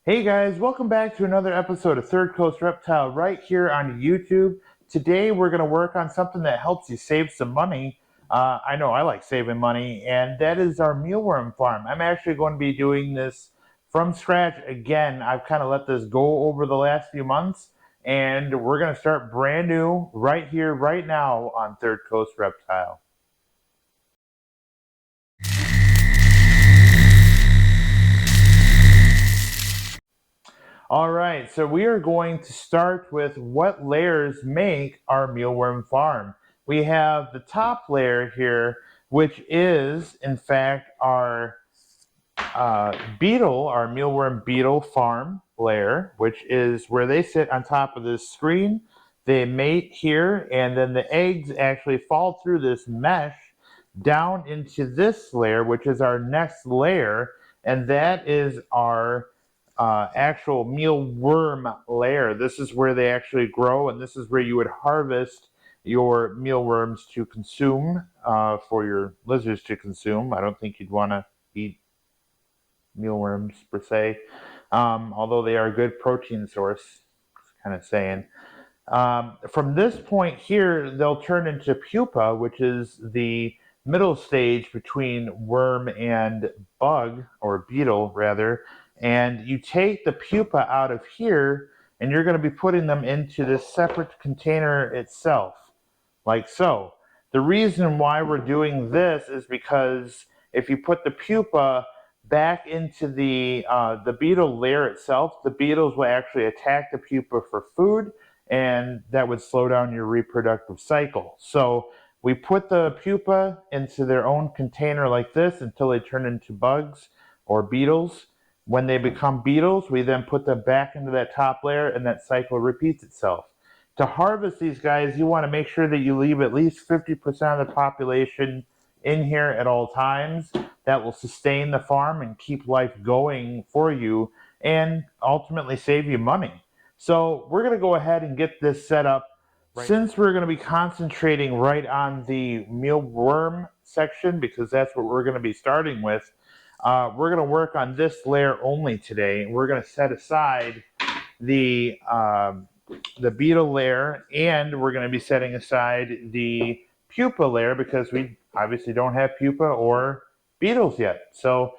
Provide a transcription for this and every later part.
Hey guys, welcome back to another episode of Third Coast Reptile right here on YouTube. Today we're going to work on something that helps you save some money. I know I like saving money, and that is our mealworm farm. I'm actually going to be doing this from scratch again. I've kind of let this go over the last few months, and we're going to start brand new right here, right now on Third Coast Reptile. All right, so we are going to start with what layers make our mealworm farm. We have the top layer here, which is in fact our beetle, our mealworm beetle farm layer, which is where they sit on top of this screen. They mate here, and then the eggs actually fall through this mesh down into this layer, which is our next layer, and that is our actual mealworm layer. This is where they actually grow, and this is where you would harvest your mealworms to consume, for your lizards to consume. I don't think you'd want to eat mealworms per se, although they are a good protein source, kind of saying. From this point here, they'll turn into pupa, which is the middle stage between worm and bug, or beetle rather. And you take the pupa out of here, and you're going to be putting them into this separate container itself, like so. The reason why we're doing this is because if you put the pupa back into the beetle layer itself, the beetles will actually attack the pupa for food, and that would slow down your reproductive cycle. So we put the pupa into their own container like this until they turn into bugs or beetles. When they become beetles, we then put them back into that top layer, and that cycle repeats itself. To harvest these guys, you want to make sure that you leave at least 50% of the population in here at all times. That will sustain the farm and keep life going for you, and ultimately save you money. So we're going to go ahead and get this set up. Right. Since we're going to be concentrating right on the mealworm section, because that's what we're going to be starting with, we're going to work on this layer only today. We're going to set aside the beetle layer, and we're going to be setting aside the pupa layer because we obviously don't have pupa or beetles yet. So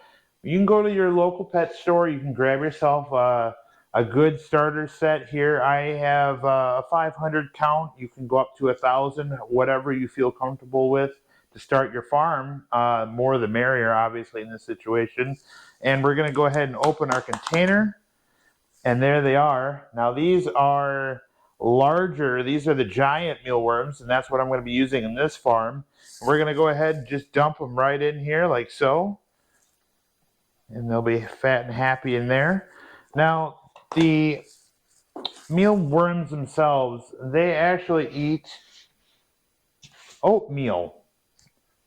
you can go to your local pet store. You can grab yourself a good starter set here. I have a 500 count. You can go up to 1,000, whatever you feel comfortable with to start your farm. More the merrier, obviously, in this situation. And we're going to go ahead and open our container. And there they are. Now these are larger. These are the giant mealworms, and that's what I'm going to be using in this farm. We're going to go ahead and just dump them right in here like so. And they'll be fat and happy in there. Now, the mealworms themselves, they actually eat oatmeal.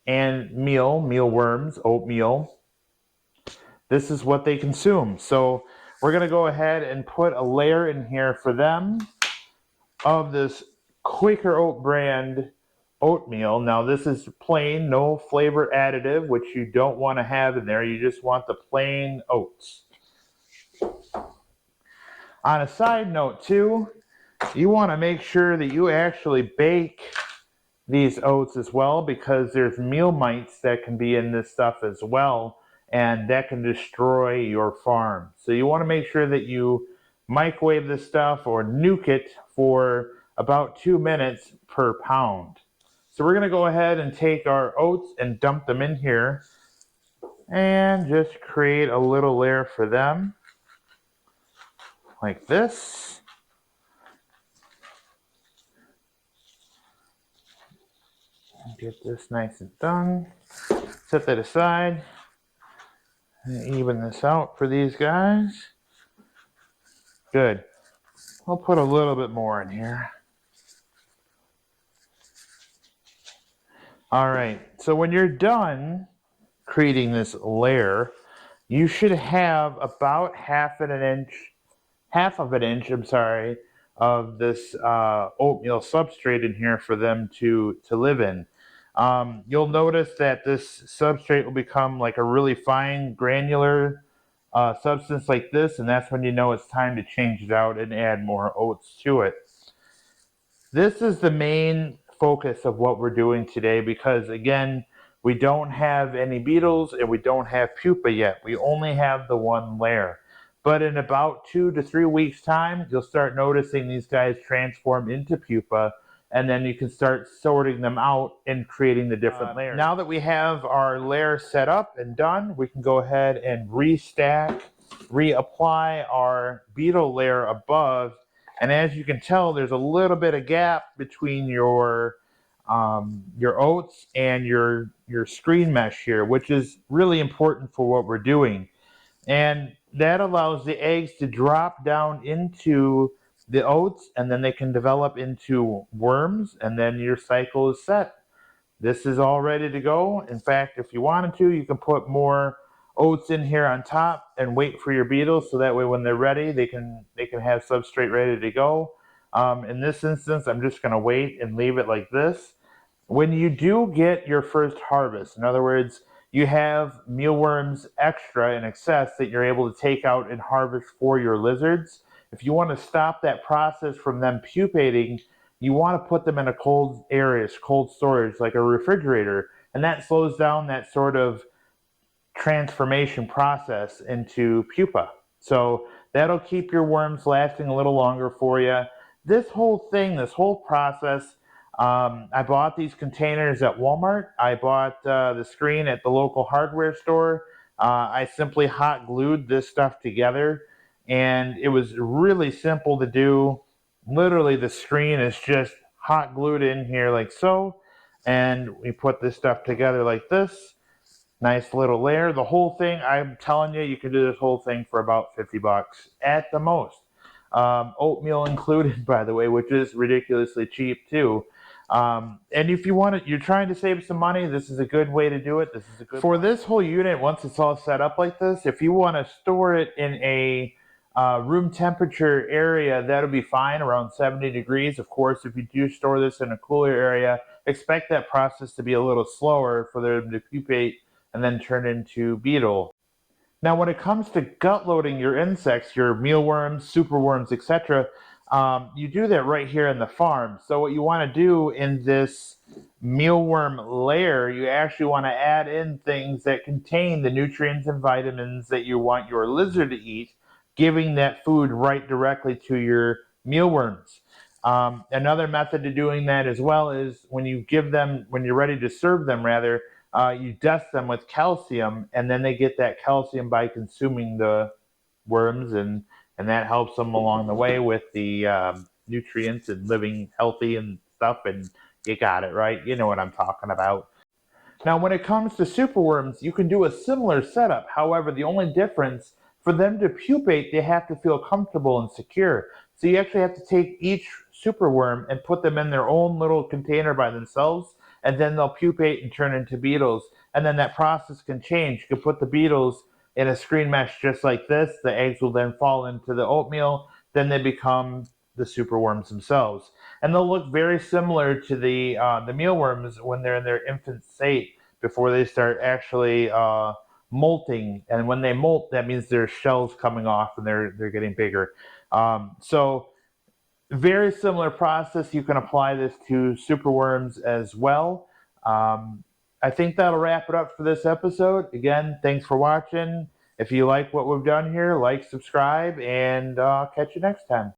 And mealworms, oatmeal, this is what they consume. So we're going to go ahead and put a layer in here for them of this Quaker Oat brand oatmeal. Now this is plain, no flavor additive, which you don't want to have in there. You just want the plain oats. On a side note too, you want to make sure that you actually bake these oats as well, because there's meal mites that can be in this stuff as well, and that can destroy your farm. So you want to make sure that you microwave this stuff or nuke it for about 2 minutes per pound. So we're going to go ahead and take our oats and dump them in here and just create a little layer for them like this. Get this nice and done. Set that aside and even this out for these guys. Good. I'll put a little bit more in here. All right, so when you're done creating this layer, you should have about half of an inch, of this oatmeal substrate in here for them to live in. You'll notice that this substrate will become like a really fine granular substance like this, and that's when you know it's time to change it out and add more oats to it. This is the main focus of what we're doing today because, again, we don't have any beetles and we don't have pupa yet. We only have the one layer. But in about 2 to 3 weeks' time, you'll start noticing these guys transform into pupa, and then you can start sorting them out and creating the different layers. Now that we have our layer set up and done, we can go ahead and restack, reapply our beetle layer above. And as you can tell, there's a little bit of gap between your oats and your screen mesh here, which is really important for what we're doing. And that allows the eggs to drop down into the oats, and then they can develop into worms, and then your cycle is set. This is all ready to go. In fact, if you wanted to, you can put more oats in here on top and wait for your beetles, so that way when they're ready, they can have substrate ready to go. In this instance, I'm just going to wait and leave it like this. When you do get your first harvest, in other words, you have mealworms extra in excess that you're able to take out and harvest for your lizards. If you want to stop that process from them pupating, you want to put them in a cold area, cold storage, like a refrigerator, and that slows down that sort of transformation process into pupa. So that'll keep your worms lasting a little longer for you. This whole thing, this whole process, I bought these containers at Walmart. I bought the screen at the local hardware store. I simply hot glued this stuff together, and it was really simple to do. Literally, the screen is just hot glued in here like so, and we put this stuff together like this. Nice little layer. The whole thing, I'm telling you, you can do this whole thing for about 50 bucks at the most. Oatmeal included, by the way, which is ridiculously cheap too. And if you want it, you're trying to save some money, this is a good way to do it. This is a good for this whole unit. Once it's all set up like this, if you want to store it in a room temperature area, that'll be fine, around 70 degrees. Of course, if you do store this in a cooler area, expect that process to be a little slower for them to pupate and then turn into beetle. Now, when it comes to gut loading your insects, your mealworms, superworms, etc., you do that right here in the farm. So what you want to do in this mealworm layer, you actually want to add in things that contain the nutrients and vitamins that you want your lizard to eat, giving that food right directly to your mealworms. Another method to doing that as well is when you give them, when you're ready to serve them rather, you dust them with calcium, and then they get that calcium by consuming the worms, and that helps them along the way with the nutrients and living healthy and stuff. And you got it right. You know what I'm talking about. Now, when it comes to superworms, you can do a similar setup. However, the only difference, for them to pupate, they have to feel comfortable and secure. So you actually have to take each superworm and put them in their own little container by themselves, and then they'll pupate and turn into beetles. And then that process can change. You can put the beetles in a screen mesh just like this. The eggs will then fall into the oatmeal. Then they become the superworms themselves, and they'll look very similar to the mealworms when they're in their infant state before they start actually molting. And when they molt, that means their shells coming off and they're getting bigger. So very similar process. You can apply this to superworms as well. I think that'll wrap it up for this episode. Again, thanks for watching. If you like what we've done here, like, subscribe, and catch you next time.